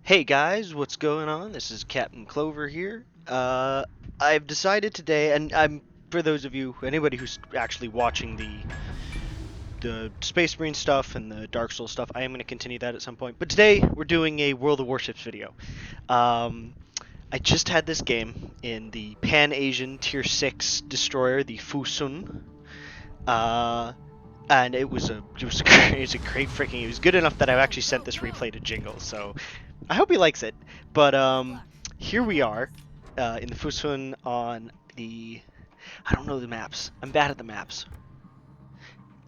Hey guys, what's going on? This is Captain Clover here. I've decided today, and I'm for those of you, anybody who's actually watching the Space Marine stuff and the Dark Souls stuff, I am going to continue that at some point. But today we're doing a World of Warships video. Um, I just had this game in the Pan Asian Tier 6 destroyer, the Fushun. And it was a great freaking. It was good enough that I've actually sent this replay to Jingle, so I hope he likes it. But here we are in the Fusun on the. I don't know the maps. I'm bad at the maps.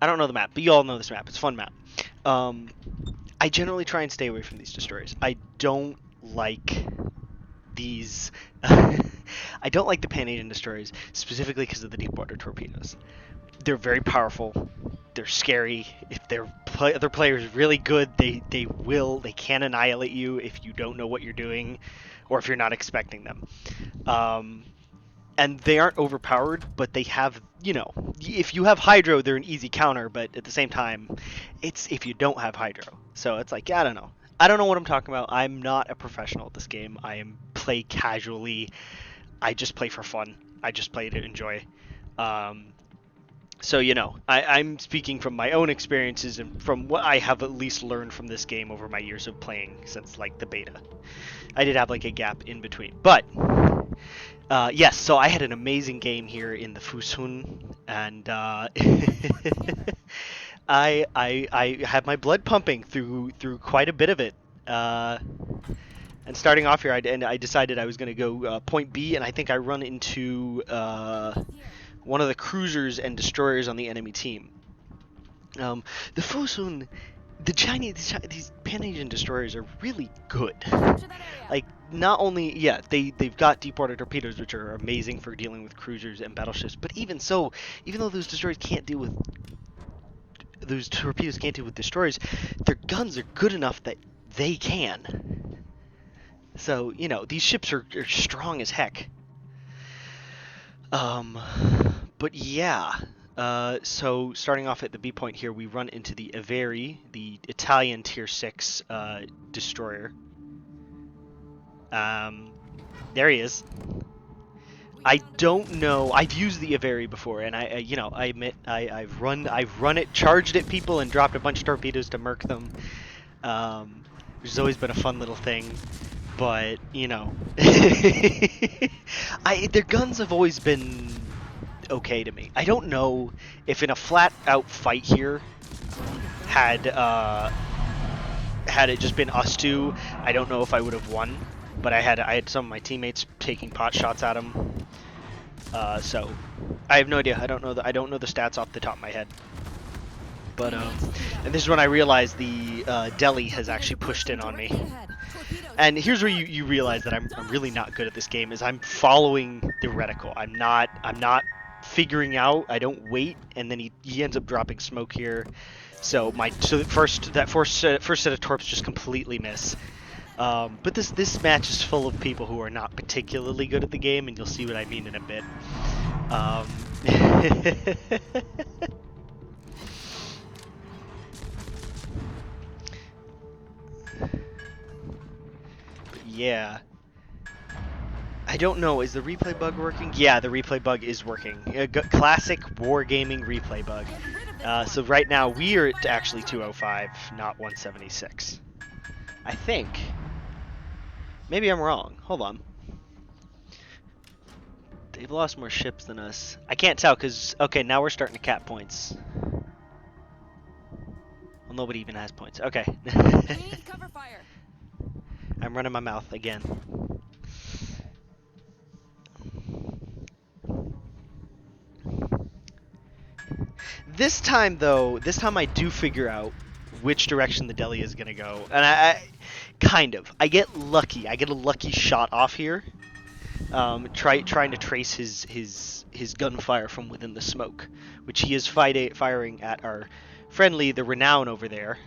I don't know the map, but you all know this map. It's a fun map. I generally try and stay away from these destroyers. I don't like these. I don't like the Pan Asian destroyers specifically because of the deep water torpedoes. They're very powerful. They're scary. If their other player is really good, they can annihilate you if you don't know what you're doing, or if you're not expecting them. And they aren't overpowered, but they have, if you have Hydro, they're an easy counter. But at the same time, it's if you don't have Hydro. So it's like, I don't know. I don't know what I'm talking about. I'm not a professional at this game. I play casually. I just play for fun. I just play to enjoy. So, I'm speaking from my own experiences and from what I have at least learned from this game over my years of playing since, like, the beta. I did have, like, a gap in between. But, yes, so I had an amazing game here in the Fushun, and I had my blood pumping through quite a bit of it. And starting off here, I decided I was going to go point B, and I think I run into one of the cruisers and destroyers on the enemy team. The Fusun, these Pan Asian destroyers are really good. Like, not only, yeah, they've got deep water torpedoes, which are amazing for dealing with cruisers and battleships, but even so, even though those torpedoes can't deal with destroyers, their guns are good enough that they can. So, these ships are strong as heck. But yeah, so starting off at the B point here, we run into the Averi, the Italian Tier 6 destroyer. There he is. I don't know. I've used the Averi before, and I admit I've run it, charged at people, and dropped a bunch of torpedoes to murk them. Which has always been a fun little thing. But their guns have always been okay to me. I don't know if in a flat-out fight here, had it just been us two, I don't know if I would have won. But I had some of my teammates taking pot shots at him. So I have no idea. I don't know the stats off the top of my head. But and this is when I realized the Delhi has actually pushed in on me. And here's where you realize that I'm really not good at this game, is I'm following the reticle. I'm not figuring out. I don't wait, and then he ends up dropping smoke here. So that first set of torps just completely miss. But this match is full of people who are not particularly good at the game, and you'll see what I mean in a bit. Yeah. I don't know, is the replay bug working? Yeah, the replay bug is working. Classic wargaming replay bug. So right now we are at actually 205, not 176. I think. Maybe I'm wrong. Hold on. They've lost more ships than us. I can't tell because, okay, now we're starting to cap points. Well, nobody even has points. Okay. Cover fire. I'm running my mouth again. This time I do figure out which direction the Delhi is gonna go, and I get lucky. I get a lucky shot off here, trying to trace his gunfire from within the smoke, which he is firing at our friendly, the Renown over there.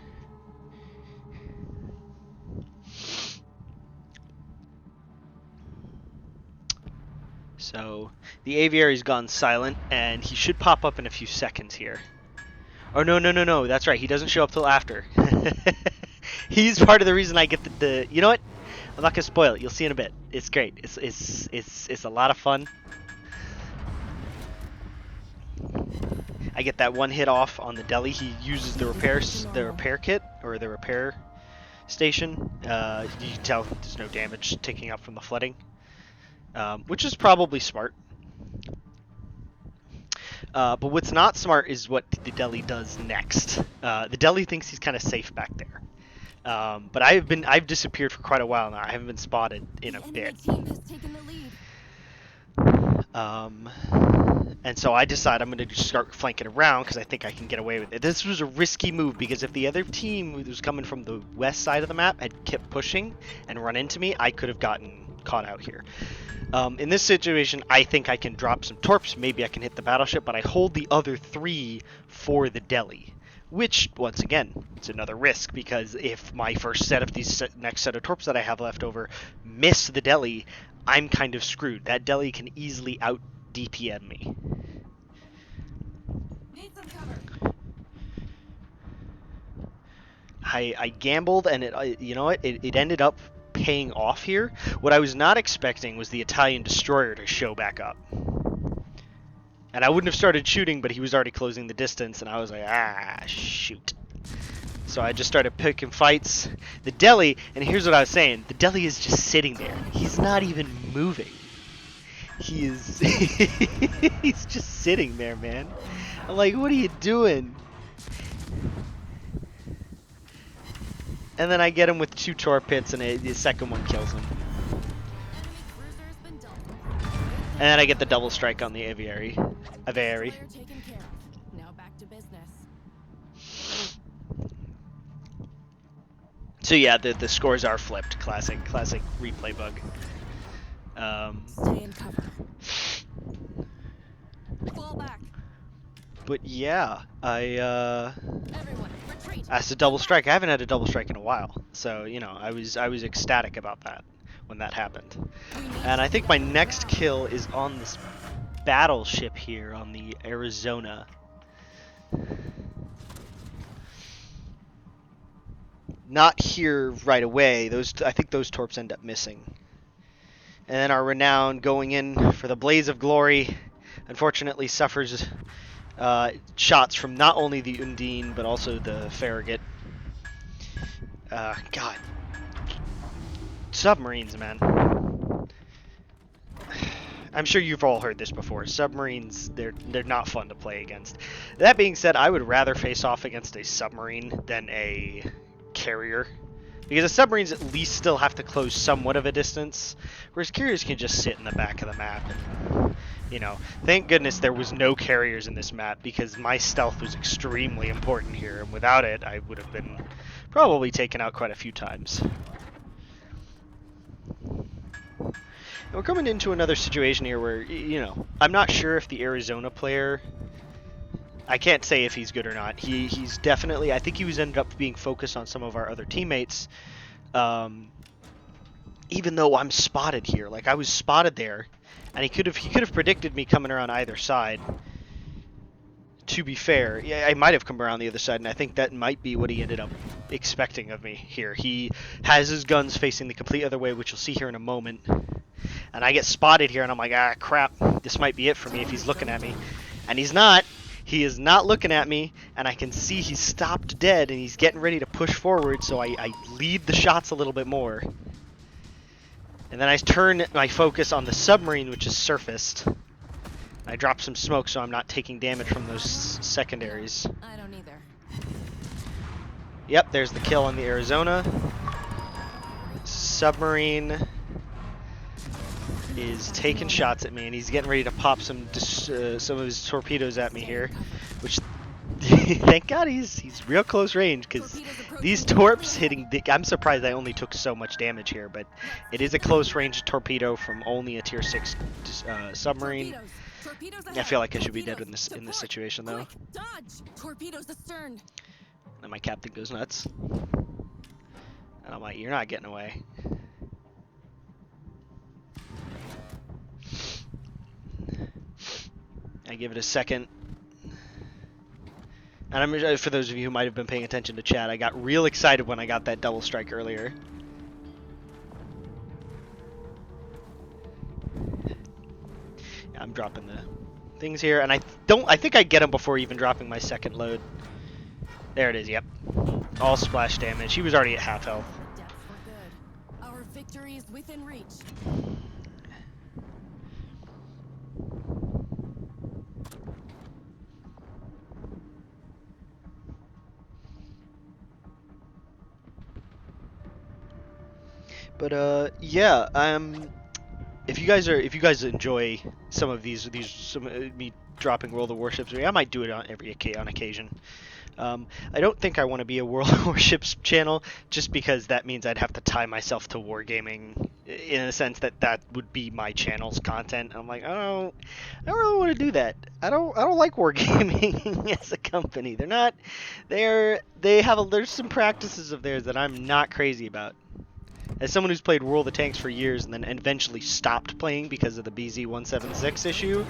So the aviary's gone silent, and he should pop up in a few seconds here. Oh, no, that's right, he doesn't show up till after. He's part of the reason I get the you know what? I'm not gonna spoil it. You'll see in a bit. It's great. It's a lot of fun. I get that one hit off on the deli. He uses the repair kit or the repair station. You can tell there's no damage ticking up from the flooding, which is probably smart. But what's not smart is what the deli does next. The deli thinks he's kind of safe back there. But I've disappeared for quite a while now. I haven't been spotted in a bit. And so I decide I'm going to just start flanking around because I think I can get away with it. This was a risky move because if the other team who was coming from the west side of the map had kept pushing and run into me, I could have gotten caught out here. In this situation, I think I can drop some torps. Maybe I can hit the battleship, but I hold the other 3 for the deli. Which, once again, it's another risk, because if my first set of these next set of torps that I have left over miss the deli, I'm kind of screwed. That deli can easily out DPM me. Need some cover. I gambled, and you know what? It ended up paying off here. What I was not expecting was the Italian destroyer to show back up. And I wouldn't have started shooting, but he was already closing the distance, and I was like, ah, shoot. So I just started picking fights. The deli, and here's what I was saying, the deli is just sitting there. He's not even moving. He is... he's just sitting there, man. I'm like, what are you doing? And then I get him with 2 torp hits, and the second one kills him. And then I get the double strike on the aviary. Now back to business. So yeah, the scores are flipped. Classic replay bug. Stay in cover. Fall back. But yeah, Everyone, retreat. that's a double strike. I haven't had a double strike in a while, so you know I was ecstatic about that when that happened. And I think my next kill is on this battleship here on the Arizona. Not here right away. I think those torps end up missing. And then our Renown going in for the Blaze of Glory, unfortunately suffers shots from not only the Undine but also the Farragut. God, submarines, man. I'm sure you've all heard this before. Submarines, they're not fun to play against. That being said, I would rather face off against a submarine than a carrier, because the submarines at least still have to close somewhat of a distance, whereas carriers can just sit in the back of the map. And, you know, thank goodness there was no carriers in this map, because my stealth was extremely important here, and without it, I would have been probably taken out quite a few times. And we're coming into another situation here where, you know, I'm not sure if the Arizona player, I can't say if he's good or not. He's definitely, I think he was ended up being focused on some of our other teammates, even though I'm spotted here. Like, I was spotted there, and he could have predicted me coming around either side. To be fair, yeah, I might have come around the other side, and I think that might be what he ended up expecting of me here. He has his guns facing the complete other way, which you'll see here in a moment. And I get spotted here, and I'm like, ah, crap, this might be it for me if he's looking at me. And he's not. He is not looking at me, and I can see he's stopped dead, and he's getting ready to push forward, so I lead the shots a little bit more. And then I turn my focus on the submarine, which is surfaced. I drop some smoke so I'm not taking damage from those secondaries. I don't either. Yep, there's the kill on the Arizona. Submarine is taking shots at me, and he's getting ready to pop some of his torpedoes at me here, which thank God he's real close range, because these torps hitting I'm surprised I only took so much damage here, but it is a close range torpedo from only a tier 6 submarine. I feel like I should be dead in this situation though. Dodge! Torpedoes astern. And my captain goes nuts. And I'm like, you're not getting away. I give it a second. And for those of you who might have been paying attention to chat, I got real excited when I got that double strike earlier. I'm dropping the things here, and I think I get him before even dropping my second load. There it is. Yep, all splash damage. He was already at half health. Depth for good. Our victory is within reach. But yeah, if you guys enjoy some of these me dropping World of Warships, I might do it on occasion. I don't think I want to be a World of Warships channel, just because that means I'd have to tie myself to wargaming in a sense that would be my channel's content. I'm like, I don't really want to do that. I don't like wargaming as a company. There's some practices of theirs that I'm not crazy about. As someone who's played World of Tanks for years and then eventually stopped playing because of the BZ-176 issue,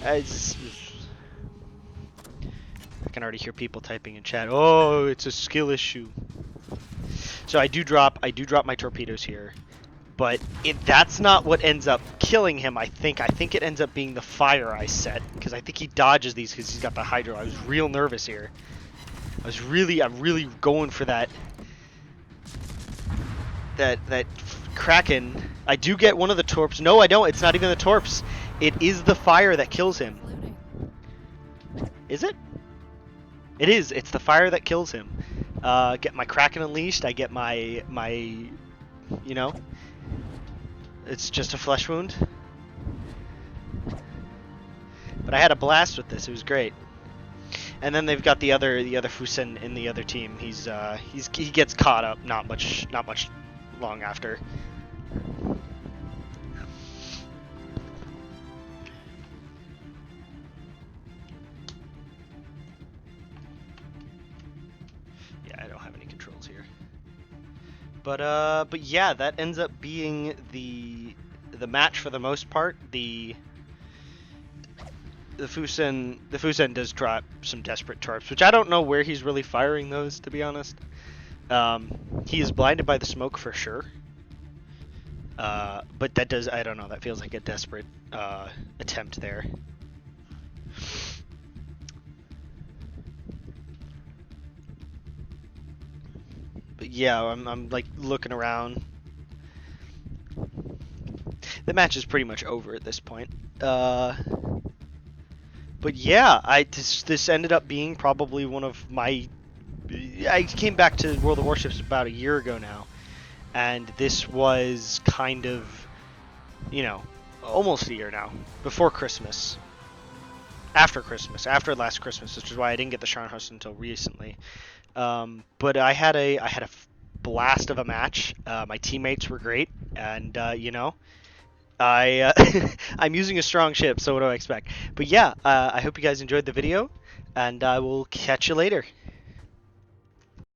I can already hear people typing in chat. Oh, it's a skill issue. So I do drop my torpedoes here, but that's not what ends up killing him. I think it ends up being the fire I set, because I think he dodges these because he's got the hydro. I was real nervous here. I'm really going for that Kraken. I do get one of the torps. No, I don't. It's not even the torps. It is the fire that kills him. Is it? It is. It's the fire that kills him. Get my Kraken unleashed. I get my you know, it's just a flesh wound. But I had a blast with this. It was great. And then they've got the other Fushun in the other team. He gets caught up not much long after. Yeah, I don't have any controls here. But yeah, that ends up being the match for the most part. The Fushun does drop some desperate torps, which I don't know where he's really firing those, to be honest. He is blinded by the smoke for sure. But that does, I don't know, that feels like a desperate attempt there. But yeah, I'm like looking around. The match is pretty much over at this point. But yeah, this ended up being probably one of my... I came back to World of Warships about a year ago now, and this was kind of, you know, almost a year now, before Christmas. After Christmas, after last Christmas, which is why I didn't get the Scharnhorst until recently. But I had a blast of a match. My teammates were great, and you know, I'm using a strong ship, so what do I expect? But yeah, I hope you guys enjoyed the video, and I will catch you later.